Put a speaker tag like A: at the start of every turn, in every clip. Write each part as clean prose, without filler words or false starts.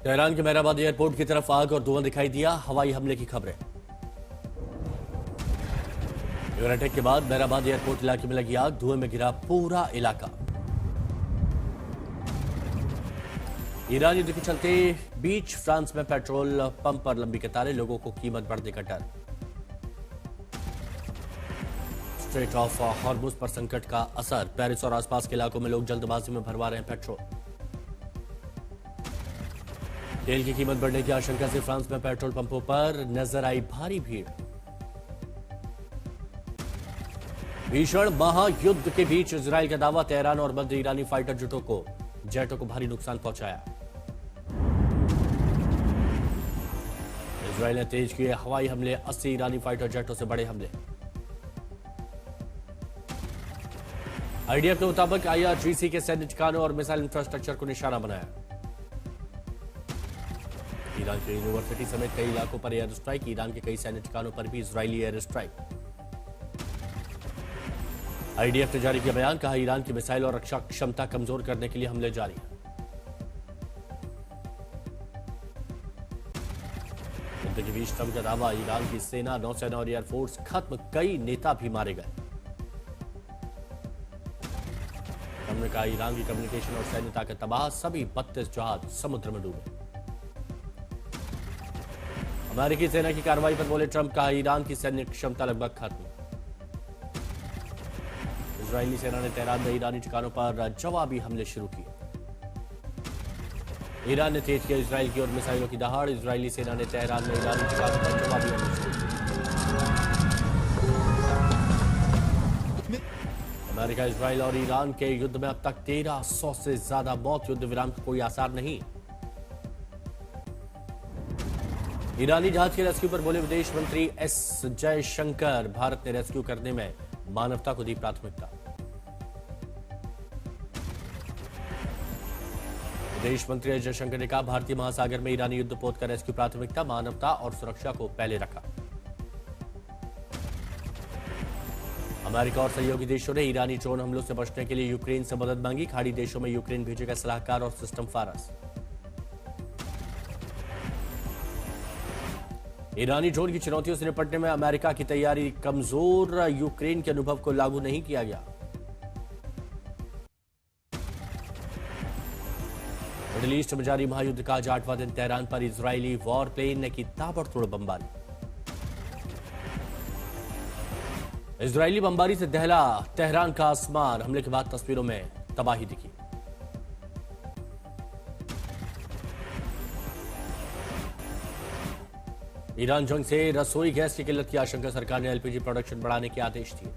A: Tehran के Mehrabad airport की तरफ आग और धुआं दिखाई दिया। हवाई हमले की खबरें। एयर अटैक के बाद मेहराबाद एयरपोर्ट इलाके में लगी आग, धुएं में घिरा पूरा इलाका। ईरान युद्ध के चलते बीच फ्रांस में पेट्रोल पंप पर लंबी कतारें, लोगों को कीमत बढ़ने का डर। स्ट्रेट ऑफ हॉर्मुज पर संकट का असर, पेरिस और आसपास के इलाकों में लोग जल्दबाजी में भरवा रहे हैं पेट्रोल। तेल की कीमत बढ़ने की आशंका से फ्रांस में पेट्रोल पंपों पर नजर आई भारी भीड़। भीषण महायुद्ध के बीच इजरायल का दावा, तेहरान और मध्य ईरानी फाइटर जेटों को भारी नुकसान पहुंचाया। इजरायल ने तेज किए हवाई हमले, 80 ईरानी फाइटर जेटों से बड़े हमले। आईडीएफ के मुताबिक आईआरजीसी के सैन्य ठिकानों और मिसाइल इंफ्रास्ट्रक्चर को निशाना बनाया। ईरान की यूनिवर्सिटी समेत कई इलाकों पर एयर स्ट्राइक, ईरान के कई सैन्य ठिकानों पर भी इजरायली एयर स्ट्राइक। आईडीएफ ने जारी किया बयान, कहा ईरान की मिसाइल और रक्षा क्षमता कमजोर करने के लिए हमले जारी हैं। युद्ध के बीच ट्रंप का दावा, ईरान की सेना, नौसेना और एयरफोर्स खत्म, कई नेता भी मारे गए। ट्रंप ने कहा ईरान की कम्युनिकेशन और सैन्य ताकत तबाह, सभी 32 जहाज समुद्र में डूबे। अमेरिकी सेना की कार्रवाई पर बोले ट्रंप, कहा ईरान की सैन्य क्षमता लगभग खत्म। इजरायली सेना ने तेहरान में ईरानी ठिकानों पर जवाबी हमले शुरू किए। ईरान ने तेज किया इजरायल की ओर मिसाइलों की दहाड़, इजरायली सेना ने तेहरान में ईरानी ठिकानों पर जवाबी हमले शुरू किए। अमेरिका, इजरायल और ईरान के युद्ध में अब तक 1300 से ज्यादा मौत, युद्ध विराम का कोई आसार नहीं। ईरानी जहाज के रेस्क्यू पर बोले विदेश मंत्री एस जयशंकर, भारत ने रेस्क्यू करने में मानवता को दी प्राथमिकता। विदेश मंत्री एस जयशंकर ने कहा भारतीय महासागर में ईरानी युद्धपोत का रेस्क्यू प्राथमिकता, मानवता और सुरक्षा को पहले रखा। अमेरिका और सहयोगी देशों ने ईरानी ड्रोन हमलों से बचने के लिए यूक्रेन से मदद मांगी, खाड़ी देशों में यूक्रेन भेजेगा सलाहकार और सिस्टम फारस। ईरानी ड्रोन की चुनौतियों से निपटने में अमेरिका की तैयारी कमजोर, यूक्रेन के अनुभव को लागू नहीं किया गया। मिडिल ईस्ट में जारी महायुद्ध का आज 8वां दिन, तेहरान पर इजरायली वॉर प्लेन ने की ताबड़तोड़ बमबारी। इजरायली बमबारी से दहला तेहरान का आसमान, हमले के बाद तस्वीरों में तबाही दिखी। ईरान जंग से रसोई गैस की किल्लत की आशंका, सरकार ने एलपीजी प्रोडक्शन बढ़ाने के आदेश दिए।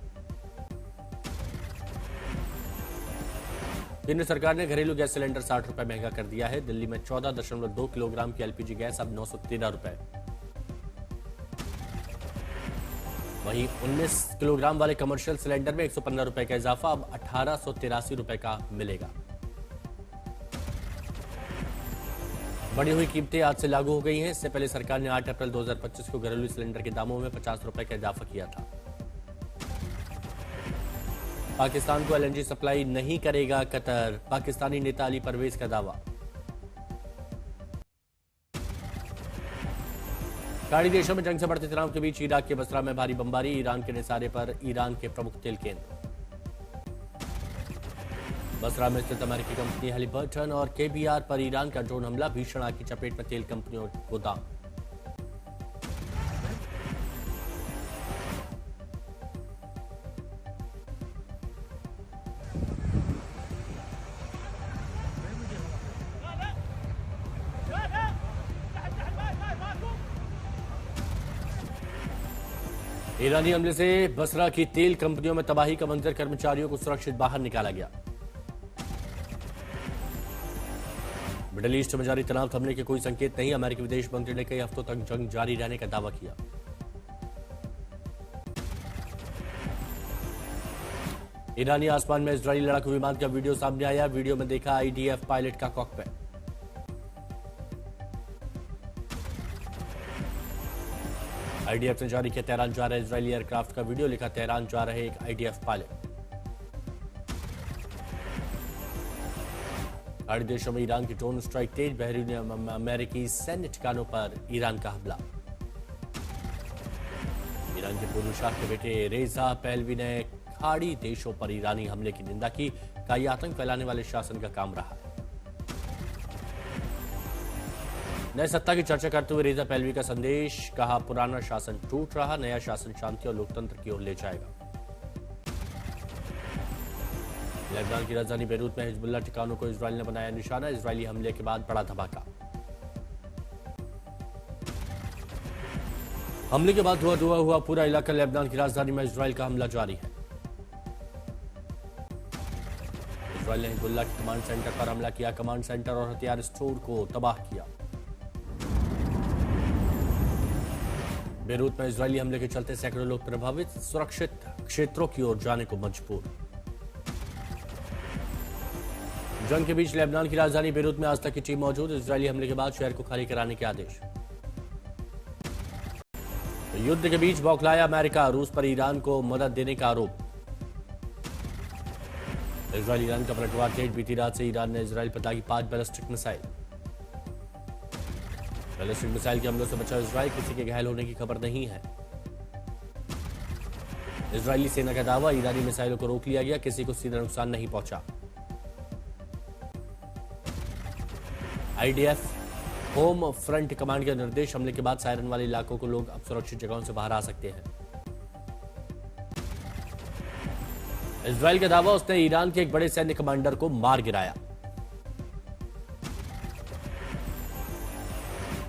A: केंद्र सरकार ने घरेलू गैस सिलेंडर 60 रुपए महंगा कर दिया है। दिल्ली में 14.2 किलोग्राम की एलपीजी गैस अब 913 रुपए। वहीं 19 किलोग्राम वाले कमर्शियल सिलेंडर में 115 रुपए का इजाफा, अब 1883 रुपए का मिलेगा। बढ़ी हुई कीमतें आज से लागू हो गई हैं। इससे पहले सरकार ने 8 अप्रैल 2025 को घरेलू सिलेंडर के दामों में 50 रुपए का इजाफा किया था। पाकिस्तान को एलएनजी सप्लाई नहीं करेगा कतर, पाकिस्तानी नेता अली परवेज का दावा। खाड़ी देशों में जंग से बढ़ते तनाव के बीच इराक के बसरा में भारी बमबारी, ईरान के निशाने पर ईरान के प्रमुख तेल केंद्र। बसरा में स्थित अमेरिकी कंपनी हैलिबर्टन और केबीआर पर ईरान का ड्रोन हमला, भीषण आग की चपेट में तेल कंपनियों गोदाम। ईरानी हमले से बसरा की तेल कंपनियों में तबाही का मंजर, कर्मचारियों को सुरक्षित बाहर निकाला गया। मिडिल ईस्ट में जारी तनाव थमने के कोई संकेत नहीं, अमेरिकी विदेश मंत्री ने कई हफ्तों तक जंग जारी रहने का दावा किया। ईरानी आसमान में इजरायली लड़ाकू विमान का वीडियो सामने आया, वीडियो में देखा आईडीएफ पायलट का कॉकपिट। आईडीएफ ने जारी किया तेहरान जा रहे इजरायली एयरक्राफ्ट का वीडियो, लिखा तेहरान जा रहे एक आईडीएफ पायलट। खाड़ी देशों में ईरान की ड्रोन स्ट्राइक तेज, बहरीन अमेरिकी सैन्य ठिकानों पर ईरान का हमला। ईरान के पूर्व शाह के बेटे रेजा पहलवी ने खाड़ी देशों पर ईरानी हमले की निंदा की, कहा यह आतंक फैलाने वाले शासन का काम रहा है। नए सत्ता की चर्चा करते हुए रेजा पहलवी का संदेश, कहा पुराना शासन टूट रहा, नया शासन शांति और लोकतंत्र की ओर ले जाएगा। लेबनान की राजधानी बेरूत में हिजबुल्लाह ठिकानों को इजरायल ने बनाया निशाना, इजरायली हमले के बाद बड़ा धमाका। हमले के बाद धुआं हुआ पूरा इलाका, लेबनान की राजधानी में इजरायल का हमला जारी है। इजरायल ने हिजबुल्लाह के कमांड सेंटर पर हमला किया, कमांड सेंटर और हथियार स्टोर को तबाह किया। बेरूत में इजरायली हमले के चलते सैकड़ों लोग प्रभावित, सुरक्षित क्षेत्रों की ओर जाने को मजबूर। जंग के बीच लेबनान की राजधानी बेरूत में आज तक की टीम मौजूद, इजरायली हमले के बाद शहर को खाली कराने के आदेश। युद्ध के बीच बौखलाया अमेरिका, रूस पर ईरान को मदद देने का आरोप। इजरायल ईरान का पलटवार तेज, बीती रात से ईरान ने इजरायल पर दागी 5 बैलिस्टिक मिसाइल। बैलिस्टिक मिसाइल के हमलों से बचा इजरायल, किसी के घायल होने की खबर नहीं है। इजरायली सेना का दावा, ईरानी मिसाइलों को रोक लिया गया, किसी को सीधा नुकसान नहीं पहुंचा। आईडीएफ होम फ्रंट कमांड के निर्देश, हमले के बाद सायरन वाले इलाकों को लोग अब सुरक्षित जगहों से बाहर आ सकते हैं। इजरायल का दावा, उसने ईरान के एक बड़े सैन्य कमांडर को मार गिराया।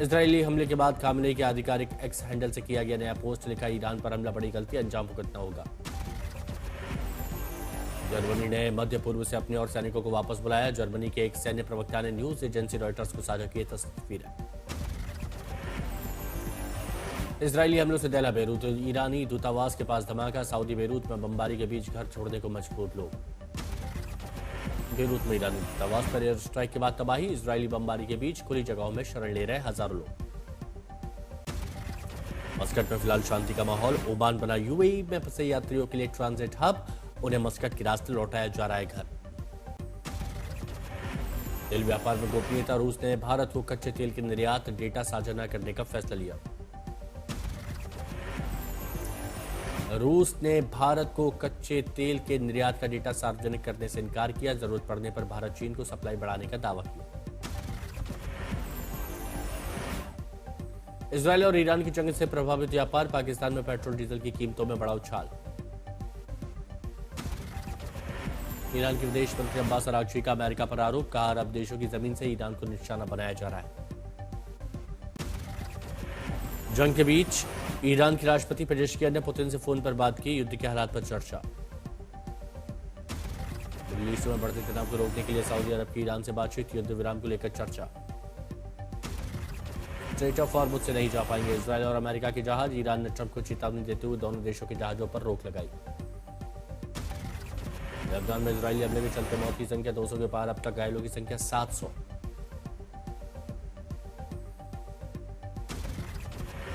A: इजरायली हमले के बाद खामनेई के आधिकारिक एक्स हैंडल से किया गया नया पोस्ट, लिखा ईरान पर हमला बड़ी गलती, अंजाम भुगतना होगा। जर्मनी ने मध्य पूर्व से अपने और सैनिकों को वापस बुलाया, जर्मनी के एक सैन्य प्रवक्ता ने न्यूज एजेंसी रॉयटर्स को साझा की तस्वीरें। इजरायली हमलों से दहला बेरूत, ईरानी दूतावास के पास धमाका, सऊदी बेरूत में बमबारी के बीच घर छोड़ने को मजबूर लोग। बेरूत में ईरानी दूतावास पर एयर स्ट्राइक के बाद तबाही, इजरायली बमबारी के बीच खुली जगहों में शरण ले रहे हजारों लोग। मस्कट में फिलहाल शांति का माहौल, ओमान बना यूएई में फंसे यात्रियों के लिए ट्रांजिट हब, उन्हें मस्कट के रास्ते लौटाया जा रहा है घर। तेल व्यापार में गोपनीयता, रूस ने भारत को कच्चे तेल के निर्यात डेटा साझा न करने का फैसला लिया। रूस ने भारत को कच्चे तेल के निर्यात का डेटा सार्वजनिक करने से इनकार किया, जरूरत पड़ने पर भारत चीन को सप्लाई बढ़ाने का दावा किया। इजरायल और ईरान की जंग से प्रभावित व्यापार, पाकिस्तान में पेट्रोल डीजल की कीमतों में बड़ा उछाल। ईरान के विदेश मंत्री अब्बास अरागची का अमेरिका पर आरोप, कहा अरब देशों की जमीन से ईरान को निशाना बनाया जा रहा है। जंग के बीच ईरान के राष्ट्रपति पेजेश्कियान ने पुतिन से फोन पर बात की, युद्ध के हालात पर चर्चा। मिडिल ईस्ट में बढ़ते तनाव को रोकने के लिए सऊदी अरब की ईरान से बातचीत, युद्ध विराम को लेकर चर्चा। स्ट्रेट ऑफ हॉर्मुज़ से नहीं जा पाएंगे इजरायल और अमेरिका के जहाज, ईरान ने ट्रंप को चेतावनी देते हुए दोनों देशों के जहाजों पर रोक लगाई। लेबनान में इजरायली हमले के चलते मौत की संख्या 200 के पार, अब तक घायलों की संख्या 700।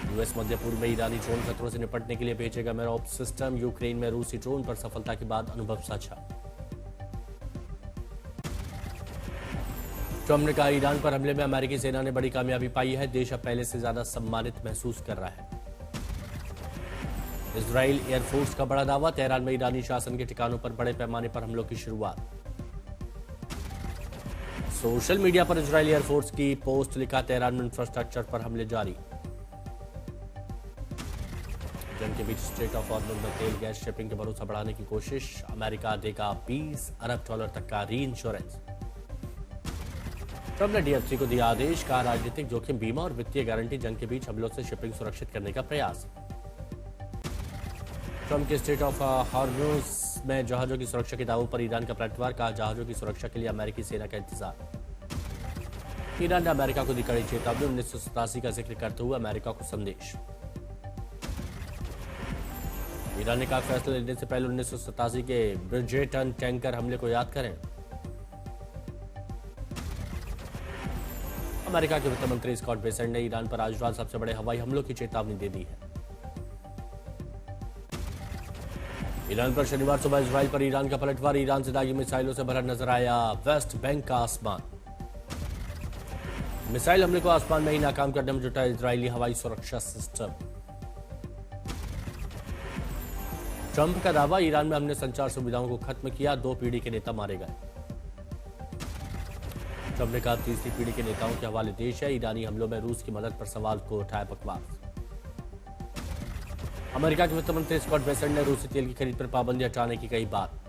A: यूएस मध्य पूर्व में ईरानी ड्रोन खतरों से निपटने के लिए भेजेगा मेरॉप सिस्टम, यूक्रेन में रूसी ड्रोन पर सफलता के बाद अनुभव साझा। ट्रंप ने कहा ईरान पर हमले में अमेरिकी सेना ने बड़ी कामयाबी पाई है, देश अब पहले से ज्यादा सम्मानित महसूस कर रहा है। इजरायल एयरफोर्स का बड़ा दावा, तेहरान में ईरानी शासन के ठिकानों पर बड़े पैमाने पर हमलों की शुरुआत। सोशल मीडिया पर इजरायली एयरफोर्स की पोस्ट, लिखा तेहरान में इंफ्रास्ट्रक्चर पर हमले जारी। जंग के बीच स्ट्रेट ऑफ हॉर्मुज़ में तेल गैस शिपिंग के भरोसा बढ़ाने की कोशिश, अमेरिका देगा 20 अरब डॉलर तक का री इंश्योरेंस। ट्रंप ने डीएफसी को दिया आदेश, कहा राजनीतिक जोखिम बीमा और वित्तीय गारंटी, जंग के बीच हमलों से शिपिंग सुरक्षित करने का प्रयास। ट्रंप के स्ट्रेट ऑफ हॉर्मुज़ में जहाजों की सुरक्षा के दावों पर ईरान का पलटवार, कहा जहाजों की सुरक्षा के लिए अमेरिकी सेना का इंतजार। ईरान ने अमेरिका को दी कड़ी चेतावनी, 1987 का जिक्र करते हुए अमेरिका को संदेश। ईरान ने कहा फैसला लेने से पहले 1987 के ब्रिजेटन टैंकर हमले को याद करें। अमेरिका के वित्त मंत्री स्कॉट बेसेंट ने ईरान पर आज रात सबसे बड़े हवाई हमलों की चेतावनी दे दी है। ईरान पर शनिवार सुबह इजरायल पर ईरान का पलटवार, ईरान से दागी मिसाइलों से भरा नजर आया वेस्ट बैंक का आसमान। मिसाइल हमले को आसमान में ही नाकाम करने में जुटा इजरायली हवाई सुरक्षा सिस्टम। ट्रंप का दावा, ईरान में हमने संचार सुविधाओं को खत्म किया, 2 पीढ़ी के नेता मारे गए। ट्रंप ने कहा, तीसरी पीढ़ी के नेताओं के हवाले देश है। ईरानी हमलों में रूस की मदद पर सवाल को उठाया बकवास। अमेरिका के वित्त मंत्री स्कॉट बेसेंट ने रूसी तेल की खरीद पर पाबंदी हटाने की कही बात।